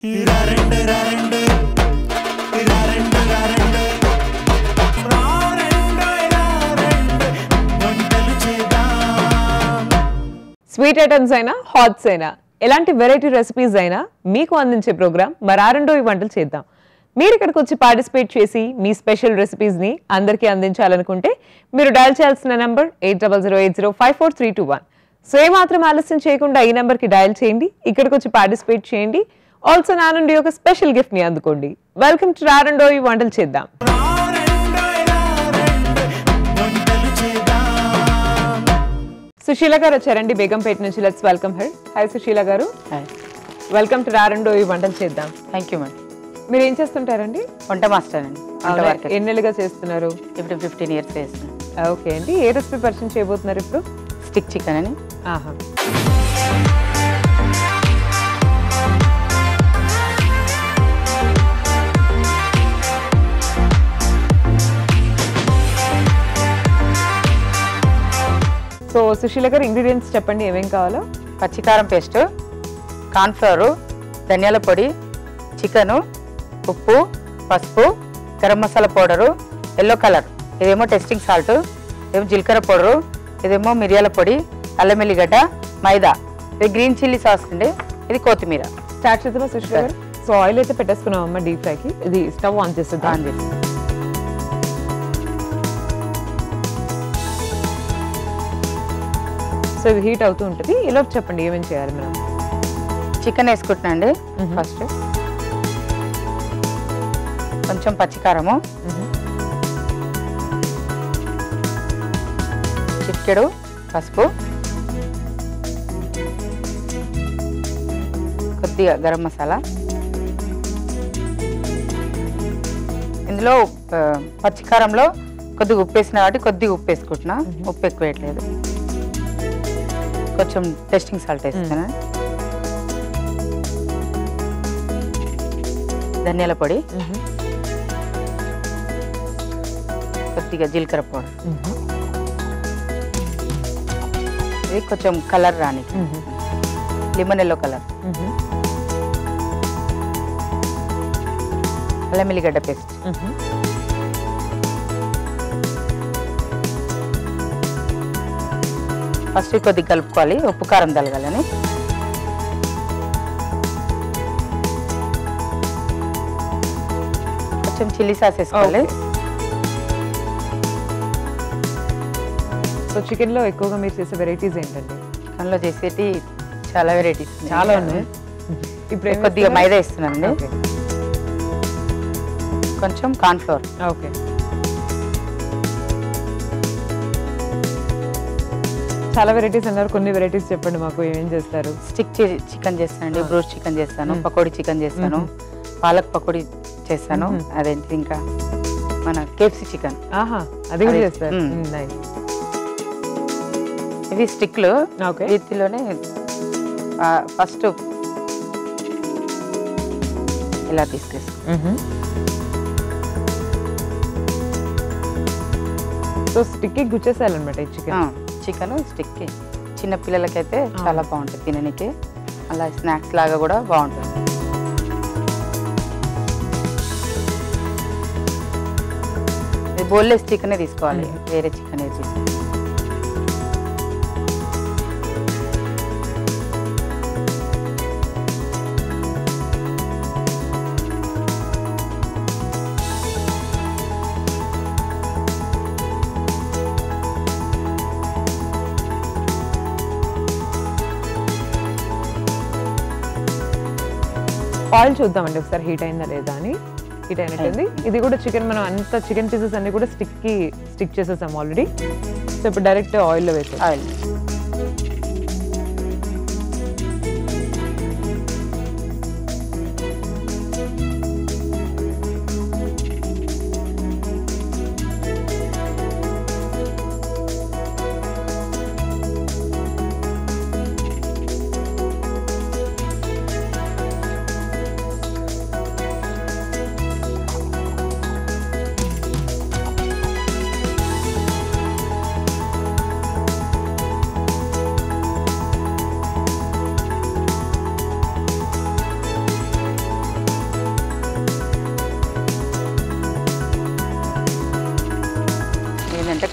Sweet items అయినా hots అయినా ఎలాంటి వెరైటీ రెసిపీస్ అయినా మీకు అందించే ప్రోగ్రామ్ మరారెండో ఈ వంటలు చేద్దాం. మీరు ఇక్కడికి వచ్చి పార్టిసిపేట్ చేసి మీ స్పెషల్ రెసిపీస్ని అందరికీ అందించాలనుకుంటే మీరు డయల్ చేయాల్సిన నెంబర్ 8008054321. సో ఏమాత్రం ఆలస్యం చేయకుండా ఈ నెంబర్కి డయల్ చేయండి, ఇక్కడికి వచ్చి పార్టిసిపేట్ చేయండి. ఆల్సో నా నుండి ఒక స్పెషల్ గిఫ్ట్ని అందుకోండి. వెల్కమ్ టు రారెండో ఈ వంటలు చేద్దాం. సుశీల గారు వచ్చారండి బేగంపేట నుంచి. Let's welcome her. Hi Sushila garu. Hi. Welcome to రారెండో ఈ వంటలు చేద్దాం. Thank you madam. మీరు ఏం చేస్తుంటారండి? వంట మాస్టర్ అండి. ఎన్నేళ్ళుగా చేస్తున్నారు? ఇప్పుడు 15 years చేస్తున్నాను. ఓకే అండి. ఏ రెసిపీ పరిచయం చేయబోతున్నారు ఇప్పుడు? స్టిక్ చికెన్ అని. ఆహా. సో సుశీల గారు ఇంగ్రీడియంట్స్ చెప్పండి, ఏమేం కావాలో. పచ్చికారం పేస్ట్, కార్న్ఫ్లవరు, ధనియాల పొడి, చికెను, ఉప్పు, పసుపు, garam masala powder, yellow colour, ఇదేమో టెస్టింగ్ సాల్ట్, ఇదేమో జీలకర్ర పౌడరు, ఇదేమో మిరియాల పొడి, అల్లం ఎల్లిగడ్డ, మైదా, ఇది గ్రీన్ చిల్లీ సాస్ అండి, ఇది కొత్తిమీర. స్టార్ట్ చేద్దామా సుశీల గారు? సో ఆయిల్ అయితే పెట్టేసుకున్నామమ్మా డీప్ ఫ్రైకి. ఇది స్టవ్ ఆన్ చేస్తుంది. ఆన్ చేసి సో ఇది హీట్ అవుతూ ఉంటుంది. ఇలా చెప్పండి ఏమేమి చేయాలి మనం. చికెన్ వేసుకుంటున్నా అండి. ఫస్ట్ కొంచెం పచ్చికారము, చిటికెడు పసుపు, కొద్దిగా గరం మసాలా. ఇందులో పచ్చికారంలో కొద్దిగా ఉప్పు వేసిన కాబట్టి కొద్దిగా ఉప్పు వేసుకుంటున్నా, ఉప్పు ఎక్కువ వేయట్లేదు. కొంచెం టెస్టింగ్ సాల్ట్ వేస్తాను, ధనియాల పొడి, కొద్దిగా జీలకర్ర పౌడర్, ఇది కొంచెం కలర్ రాని, లెమన్ ఎల్లో కలర్, అల్లం ఎల్లిగడ్డ పేస్ట్, ఫస్ట్ కొద్దిగా కలుపుకోవాలి ఉప్పు కారం తలగాలని. కొంచెం చిల్లీ సాస్ వేసుకోవాలి. సో చికెన్లో ఎక్కువగా మీరు చేసే వెరైటీస్ ఏంటండి? చికెన్లో చేసేటి చాలా వెరైటీస్ చాలా ఉన్నాయి. ఇప్పుడు కొద్దిగా మైదా వేస్తున్నానండి, కొంచెం కార్న్ఫ్లవర్. ఓకే. చాలా వెరైటీస్ అన్నారు, కొన్ని వెరైటీస్ చెప్పండి మాకు. ఏమేం చేస్తారు? స్టిక్ చికెన్ చేస్తానండి, బ్రోస్ట్ చికెన్ చేస్తాను, పకోడీ చికెన్ చేస్తాను, పాలక్ పకోడీ చేస్తాను, అదేంటి ఇంకా మన కేఎఫ్సి చికెన్. ఆహా, అది కూడా చేస్తారు. ఇవి స్టిక్లు. వీటిలోనే ఫస్ట్ ఇలా తీసుకేస్తాను. సో స్టిక్కి గుచ్చేసేయాలన్నమాట ఈ చికెన్. చికెన్ స్టిక్కి చిన్న పిల్లలకైతే చాలా బాగుంటుంది తినడానికి, అలా స్నాక్స్ లాగా కూడా బాగుంటుంది. ఇది బోన్లెస్ చికెనే తీసుకోవాలి, వేరే చికెన్ తీసుకోవాలి. ఆయిల్ చూద్దామండి ఒకసారి హీట్ అయిందా లేదా అని. హీట్ అయినట్టుంది. ఇది కూడా చికెన్, మనం అంత చికెన్ పీసెస్ అన్ని కూడా స్టిక్ చేసేసాం ఆల్రెడీ. సో ఇప్పుడు డైరెక్ట్ ఆయిల్లో వేసాం. ఆయిల్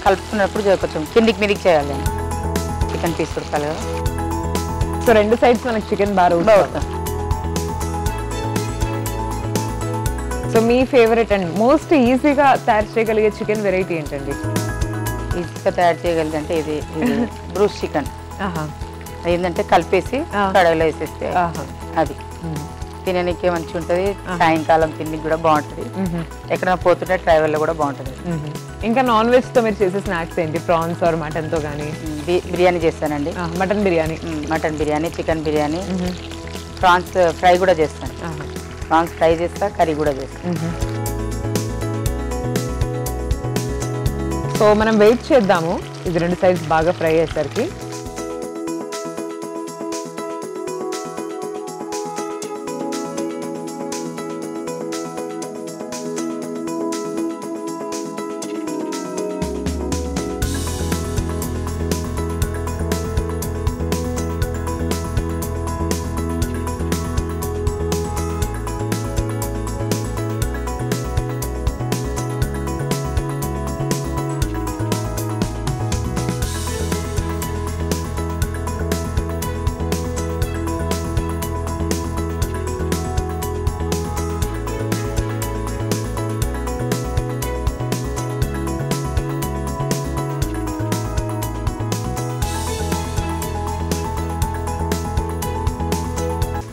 కలుపుకున్నప్పుడు కొంచెం కిందికి మీదికి చేయాలి. చికెన్ పీస్ ఉడకాలి కదా. సో 2 సైడ్స్ మనకి చికెన్ బాగా ఉడుకుతుంది. So me favourite and most ఈజీగా తయారు చేయగలిగే చికెన్ వెరైటీ ఏంటండి? ఈజీగా తయారు చేయగలిగంటే ఇది బ్రూస్ చికెన్. ఏంటంటే కలిపేసి కడాయిలో వేసేస్తే అది తినడానికి మంచిగా ఉంటుంది. సాయంకాలం తినడానికి కూడా బాగుంటుంది. ఎక్కడైనా పోతుంటే ట్రావెల్లో కూడా బాగుంటుంది. ఇంకా నాన్ వెజ్ తో మీరు చేసే స్నాక్స్ ఏంటి? ప్రాన్స్ ఆర్ మటన్ తో కానీ? బిర్యానీ చేస్తానండి. Mutton biryani, chicken biryani, prawns fry కూడా చేస్తాను. ప్రాన్స్ ఫ్రై చేస్తా, కర్రీ కూడా చేస్తాను. సో మనం వెయిట్ చేద్దాము ఇది 2 సైడ్స్ బాగా ఫ్రై అయ్యేసరికి.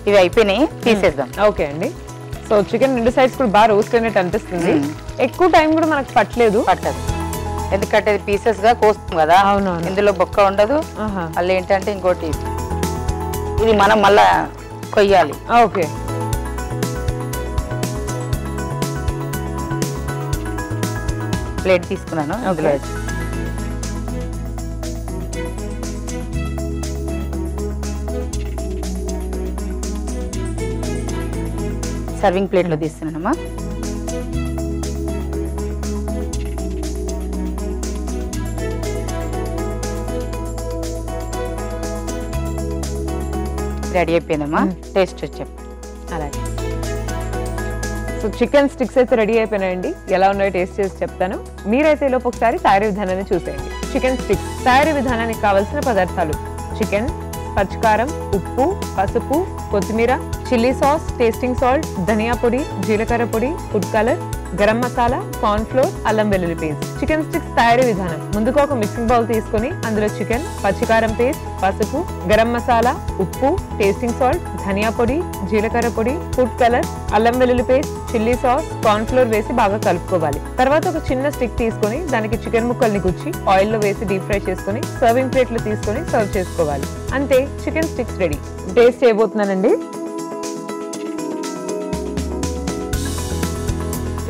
ఇవి అయిపోయినాయి, తీసేద్దాం. ఓకే అండి. సో చికెన్ 2 సైడ్స్ కూడా బాగా రోస్ట్ అయినట్టు అనిపిస్తుంది. ఎక్కువ టైం కూడా మనకు పట్టదు. ఎందుకంటే పీసెస్ గా కోస్తాం కదా. ఇందులో బొక్క ఉండదు. మళ్ళీ ఏంటంటే ఇంకోటి ఇది మనం మళ్ళా కొయ్యాలి. ఓకే. ప్లేట్ తీసుకున్నాను. అందులో సర్వింగ్ ప్లేట్లో తీస్తున్నానమ్మా. రెడీ అయిపోయిందమ్మా. టేస్ట్ చెప్పు. అలాగే. సో చికెన్ స్టిక్స్ అయితే రెడీ అయిపోయినాయండి. ఎలా ఉన్నాయో టేస్ట్ చేసి చెప్తాను. మీరైతే లోపు ఒకసారి తయారీ విధానాన్ని చూసేయండి. చికెన్ స్టిక్స్ తయారీ విధానానికి కావాల్సిన పదార్థాలు: చికెన్, పచ్చికారం, ఉప్పు, పసుపు, కొత్తిమీర, చిల్లీ సాస్, టేస్టింగ్ సాల్ట్, ధనియా పొడి, జీలకర్ర పొడి, food colour, garam masala, corn flour, అల్లం వెల్లుల్లి పేస్ట్. చికెన్ స్టిక్స్ తయారీ విధానం: ముందుగా ఒక మిక్సింగ్ బౌల్ తీసుకొని అందులో చికెన్, పచ్చికారం పేస్ట్, పసుపు, గరం మసాలా, ఉప్పు, టేస్టింగ్ సాల్ట్, ధనియా పొడి, జీలకర్ర పొడి, ఫుడ్ కలర్, అల్లం వెల్లుల్లి paste, chilli sauce, corn flour వేసి బాగా కలుపుకోవాలి. తర్వాత ఒక చిన్న స్టిక్ తీసుకొని దానికి చికెన్ ముక్కల్ని గుచ్చి ఆయిల్ లో వేసి డీప్ ఫ్రై చేసుకొని సర్వింగ్ ప్లేట్ లో తీసుకొని సర్వ్ చేసుకోవాలి. అంతే, చికెన్ స్టిక్స్ రెడీ. టేస్ట్ చేయబోతున్నానండి.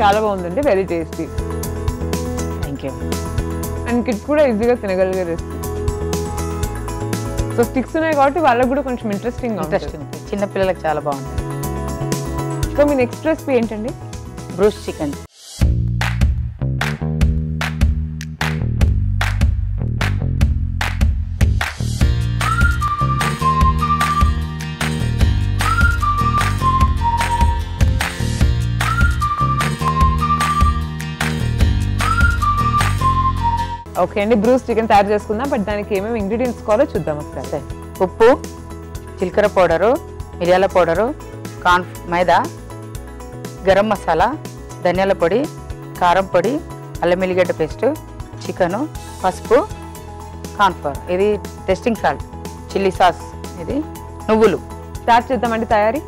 చాలా బాగుందండి, very tasty. Thank you. And kids కూడా ఈజీగా తినగలిగే రెసిపీ. సో స్టిక్స్ ఉన్నాయి కాబట్టి వాళ్ళకి కూడా కొంచెం ఇంట్రెస్టింగ్ ఉంటుంది. చిన్న పిల్లలకు చాలా బాగుంటుంది. సో మీ నెక్స్ట్ రెసిపీ ఏంటండి? Bruce chicken. ఓకే అండి, బ్రూస్ చికెన్ తయారు చేసుకుందాం. బట్ దానికి ఏమేమి ఇంగ్రీడియంట్స్ కావాలో చూద్దాం ఒకసారి. ఉప్పు, జీలకర్ర పౌడరు, మిరియాల పౌడరు, మైదా, గరం మసాలా, ధనియాల పొడి, కారం పొడి, అల్లం వెల్లిగడ్డ పేస్ట్, చికెను, పసుపు, కార్న్ఫ్లవర్, ఇది టెస్టింగ్ సాల్ట్, చిల్లీ సాస్, ఇది నువ్వులు. స్టార్ట్ చేద్దామండి తయారీ.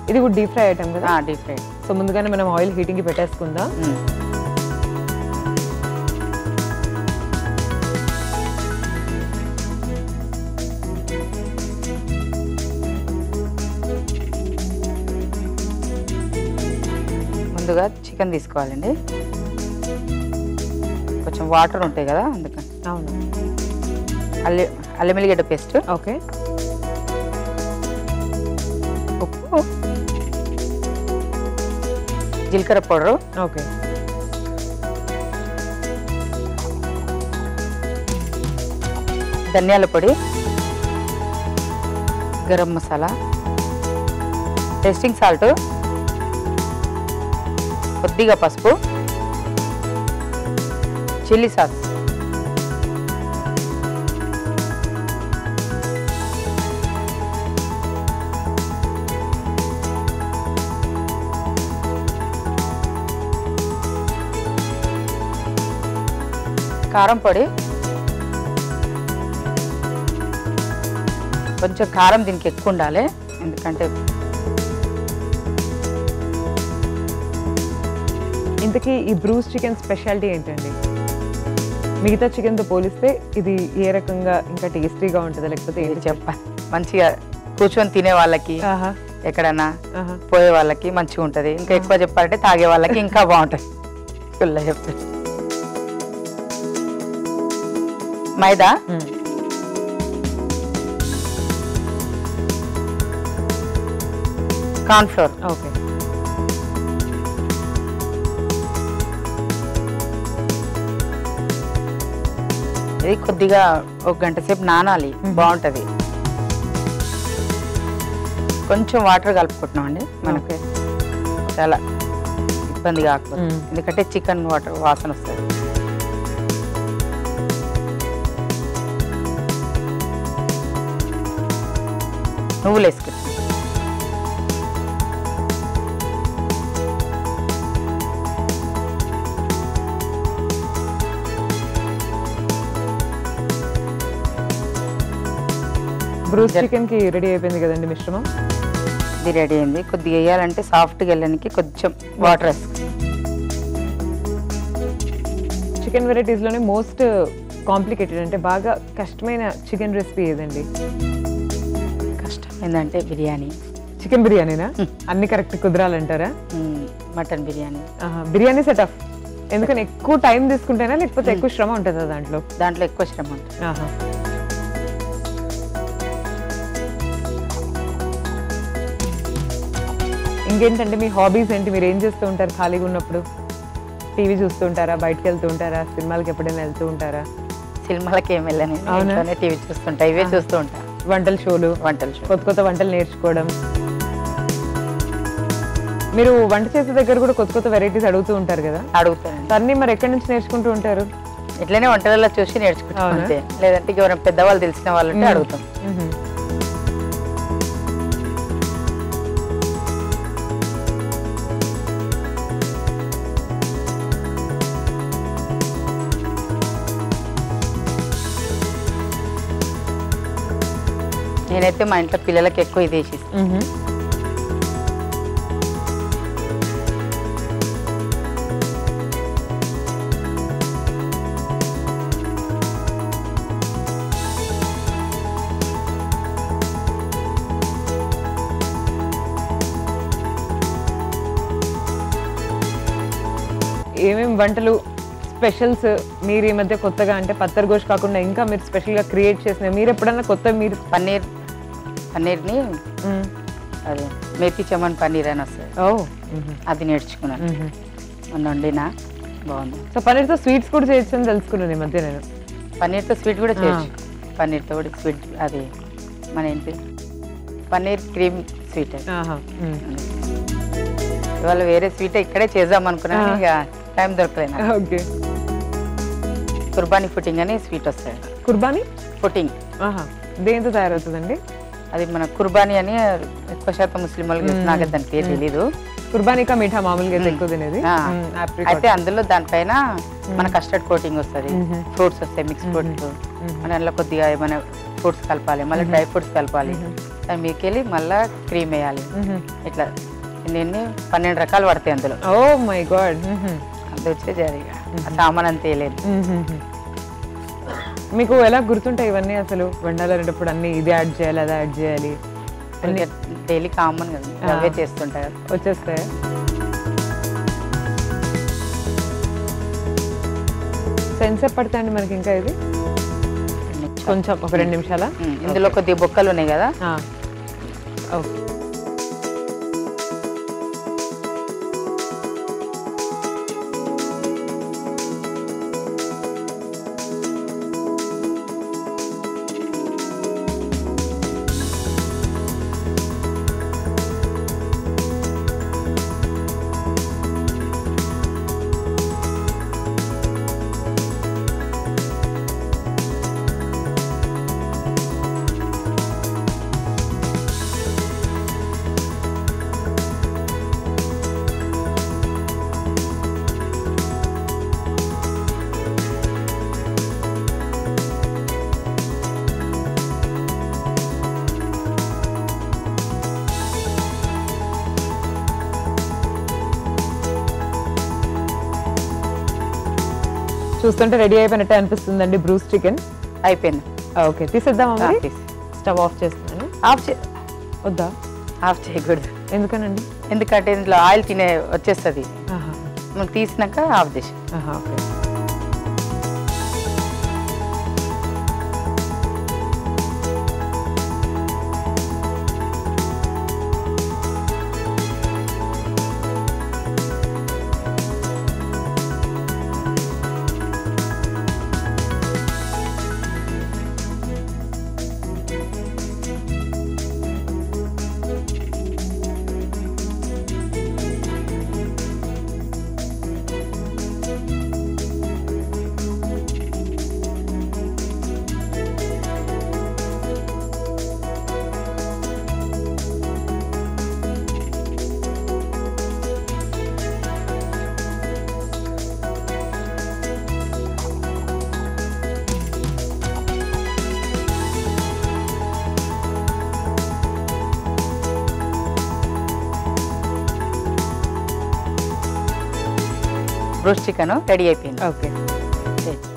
ఇది కూడా డీప్ ఫ్రై ఐటమ్ కదా? Deep fry. సో ముందుగానే మనం ఆయిల్ హీటింగ్కి పెట్టేసుకుందాం. ముందుగా చికెన్ తీసుకోవాలండి. కొంచెం వాటర్ ఉంటాయి కదా, అందుకని. అవును. అల్లం వెల్లిగడ్డ పేస్ట్. ఓకే. ఉప్పు, జీలకర్ర పౌడరు. ఓకే. ధనియాల పొడి, గరం మసాలా, టేస్టింగ్ సాల్ట్, కొద్దిగా పసుపు, చిల్లీ సాస్, కారం పొడి, కొంచెం కారం దీనికి ఎక్కువ ఉండాలి, ఎందుకంటే ఇంతకీ ఈ బ్రూస్ చికెన్ స్పెషాలిటీ ఏంటండి? మిగతా చికెన్తో పోలిస్తే ఇది ఏ రకంగా ఇంకా టేస్టీగా ఉంటుందా, లేకపోతే ఇది చెప్పాలి మంచిగా కూర్చొని తినే వాళ్ళకి, ఎక్కడన్నా పోయే వాళ్ళకి మంచిగా ఉంటుంది. ఇంకా ఎక్కువ చెప్పాలంటే తాగే వాళ్ళకి ఇంకా బాగుంటుంది. ఫుల్ చెప్తాను. మైదా, కార్న్ఫ్లోర్, ఓకే, ఇది కొద్దిగా 1 గంట సేపు నానాలి, బాగుంటుంది. కొంచెం వాటర్ కలుపుకుంటున్నాం అండి, మనకి చాలా ఇబ్బంది కాకపోతే, ఎందుకంటే చికెన్ వాటర్ వాసన వస్తుంది. నువ్వులు వేసుకుంటాం, బ్రూస్ చికెన్ కి రెడీ అయిపోయింది కదండి మిశ్రమం. ఇది రెడీ అయింది. కొద్దిగా వేయాలంటే సాఫ్ట్గా వెళ్ళడానికి కొంచెం వాటర్ వేసుకుంటాం. చికెన్ వెరైటీస్లోనే మోస్ట్ కాంప్లికేటెడ్ అంటే బాగా కష్టమైన చికెన్ రెసిపీ ఏదండి? కష్టం ఏంటంటే బిర్యానీ. చికెన్ బిర్యానీనా? అన్ని కరెక్ట్ కుదరాలంటారా? మటన్ బిర్యానీ. బిర్యానీ సెటప్ ఎందుకని ఎక్కువ టైం తీసుకుంటేనా, లేకపోతే ఎక్కువ శ్రమ ఉంటుందా దాంట్లో? దాంట్లో ఎక్కువ శ్రమ ఉంటుంది. ఇంకేంటంటే మీ హాబీస్ ఏంటి? మీరు ఏం చేస్తూ ఉంటారు ఖాళీగా ఉన్నప్పుడు? టీవీ చూస్తూ ఉంటారా, బయటకు వెళ్తూ ఉంటారా, సినిమాలకి ఎప్పుడైనా వెళ్తూ ఉంటారా? సినిమాలకి ఏం వెళ్ళని, టీవీ చూస్తుంటా, ఇవే చూస్తూ ఉంటా. వంటల షోలు, కొత్త కొత్త వంటలు నేర్చుకోవడం. మీరు వంట చేసే దగ్గర కూడా కొత్త కొత్త వెరైటీస్ అడుగుతూ ఉంటారు కదా? అడుగుతాను. అన్నీ మరి ఎక్కడి నుంచి నేర్చుకుంటూ ఉంటారు? ఇట్లనే వంటలలో చూసి నేర్చుకుంటాం అంతే. లేదంటే ఎవరైనా పెద్దవాళ్ళు తెలిసిన వాళ్ళంటే అడుగుతాం. నేనైతే మా ఇంట్లో పిల్లలకి ఎక్కువ ఇది వేసిస్తాను. ఏమేమి వంటలు స్పెషల్స్ మీరు ఈ మధ్య కొత్తగా, అంటే పత్తర్ గోష్ కాకుండా ఇంకా మీరు స్పెషల్గా క్రియేట్ చేసిన, మీరు ఎప్పుడన్నా కొత్త మీరు? పన్నీర్ని అదే మేతి చమన్ పన్నీర్ అని వస్తుంది, అది నేర్చుకున్నాను. మొన్న వండినా బాగుంది. సో పన్నీర్తో స్వీట్స్ కూడా చేయొచ్చు అని తెలుసుకున్నాను ఈ మధ్య నేను. పన్నీర్తో స్వీట్ కూడా చేయొచ్చు. పన్నీర్తో కూడా స్వీట్, అది మన ఏంటి పన్నీర్ క్రీమ్ స్వీట్. ఇవాళ వేరే స్వీట్ ఇక్కడే చేద్దాం అనుకున్నాను, ఇక టైం దొరకలేదు. ఓకే, కుర్బానీ పుట్టింగ్ అని స్వీట్ వస్తుంది. కుర్బానీ పుట్టింగ్ దేంతో తయారవుతుందండి? అది మన కుర్బానీ అని ఎక్కువ శాతం ముస్లిం వాళ్ళకి, నాకు దాని పేరు తెలీదు. కుర్బానీకా మీఠా మామూలుగా ఎక్కువ తినేది. అయితే అందులో దానిపైన మన కస్టర్డ్ కోటింగ్ వస్తుంది, ఫ్రూట్స్ వస్తాయి, మిక్స్ ఫ్రూట్స్. మన అందులో కొద్దిగా ఏమైనా ఫ్రూట్స్ కలపాలి, మళ్ళీ డ్రై ఫ్రూట్స్ కలపాలి, దాని మీదకి వెళ్ళి మళ్ళీ క్రీమ్ వేయాలి. ఇట్లా నేను 12 రకాలు పడతాయి అందులో. ఓ మై గాడ్, అది వచ్చే జరిగా సామాన్ అంత వేయలేదు. మీకు ఎలా గుర్తుంటాయి ఇవన్నీ అసలు? వండాలనేటప్పుడు అన్ని ఇది యాడ్ చేయాలి, అది యాడ్ చేయాలి, డైలీ కామన్ కదా, అవే చేస్తుంటాయి, వచ్చేస్తాయి. సెన్సెప్ పడతాయండి మనకి ఇంకా ఇది కొంచెం ఒక 2 నిమిషాలా? ఇందులో కొద్దిగా బొక్కలు ఉన్నాయి కదా. ఓకే, చూస్తుంటే రెడీ అయిపోయినట్టే అనిపిస్తుందండి బ్రూస్ చికెన్. అయిపోయింది. ఓకే, తీసేద్దామా మరి? తీసి స్టవ్ ఆఫ్ చేస్తున్నాను. వద్దా? ఆఫ్ చేయకూడదు. ఎందుకనండి? ఎందుకంటే ఇందులో ఆయిల్ వచ్చేస్తుంది. ఆహా, మనం తీసినాక ఆఫ్ చేసి. ఆహా, ఓకే. బ్రూస్ చికెన్ రెడీ అయిపోయింది. ఓకే,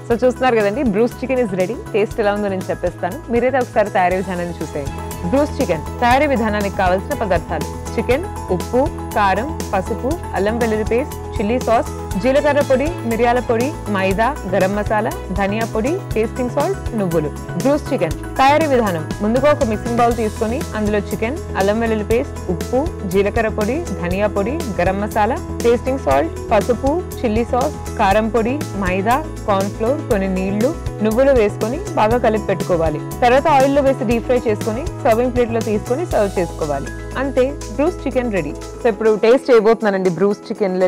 సో చూస్తున్నారు కదండి, Bruce chicken is ready. Taste ఎలా ఉందో నేను చెప్పేస్తాను, మీరైతే ఒకసారి తయారీ విధానాన్ని చూసేయండి. బ్రూస్ చికెన్ తయారీ విధానానికి కావాల్సిన పదార్థాలు: చికెన్, ఉప్పు, కారం, పసుపు, అల్లం వెల్లుల్లి పేస్ట్, చిల్లీ సాస్, జీలకర్ర పొడి, మిరియాల పొడి, మైదా, గరం మసాలా, ధనియా పొడి, టేస్టింగ్ సాల్ట్, నువ్వులు. బ్రూస్ చికెన్ తయారీ విధానం: ముందుగా ఒక మిక్సింగ్ బౌల్ తీసుకొని అందులో చికెన్, అల్లం వెల్లుల్లి పేస్ట్, ఉప్పు, జీలకర్ర పొడి, ధనియా పొడి, గరం మసాలా, టేస్టింగ్ సాల్ట్, పసుపు, చిల్లీ సాస్, కారం పొడి, మైదా, కార్న్ ఫ్లోర్, కొన్ని నీళ్లు, నువ్వులు వేసుకొని బాగా కలిపి పెట్టుకోవాలి. తర్వాత ఆయిల్ లో వేసి డీప్ ఫ్రై చేసుకొని సర్వింగ్ ప్లేట్ లో తీసుకొని సర్వ్ చేసుకోవాలి. అంతే, బ్రూస్ చికెన్ రెడీ. సో ఇప్పుడు టేస్ట్ చేయబోతున్నానండి బ్రూస్ చికెన్.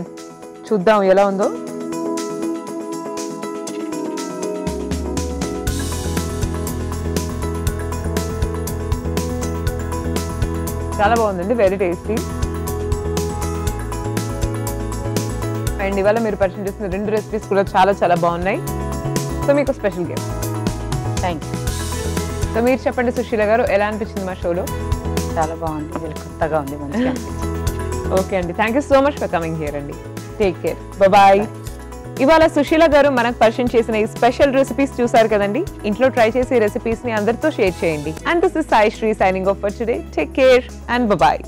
చూద్దాం ఎలా ఉందో. చాలా బాగుందండి, వెరీ టేస్టీ. అండ్ ఇవాళ మీరు పరిచయం చేసిన 2 రెసిపీస్ కూడా చాలా చాలా బాగున్నాయి. సో మీకు special gift. Thank you. So మీరు చెప్పండి సుశీల గారు, ఎలా అనిపించింది మా షోలో? చాలా బాగుంది, కొత్తగా ఉంది, మంచిగా. ఓకే అండి, thank you so much for coming here అండి. Take care, bye. ఇవాళ సుశీల గారు మనకు పరిచయం చేసిన ఈ స్పెషల్ రెసిపీస్ చూసారు కదండి. ఇంట్లో ట్రై చేసి రెసిపీస్ ని అందరితో షేర్ చేయండి. And this is Sai Sri signing off for today. Take care and bye.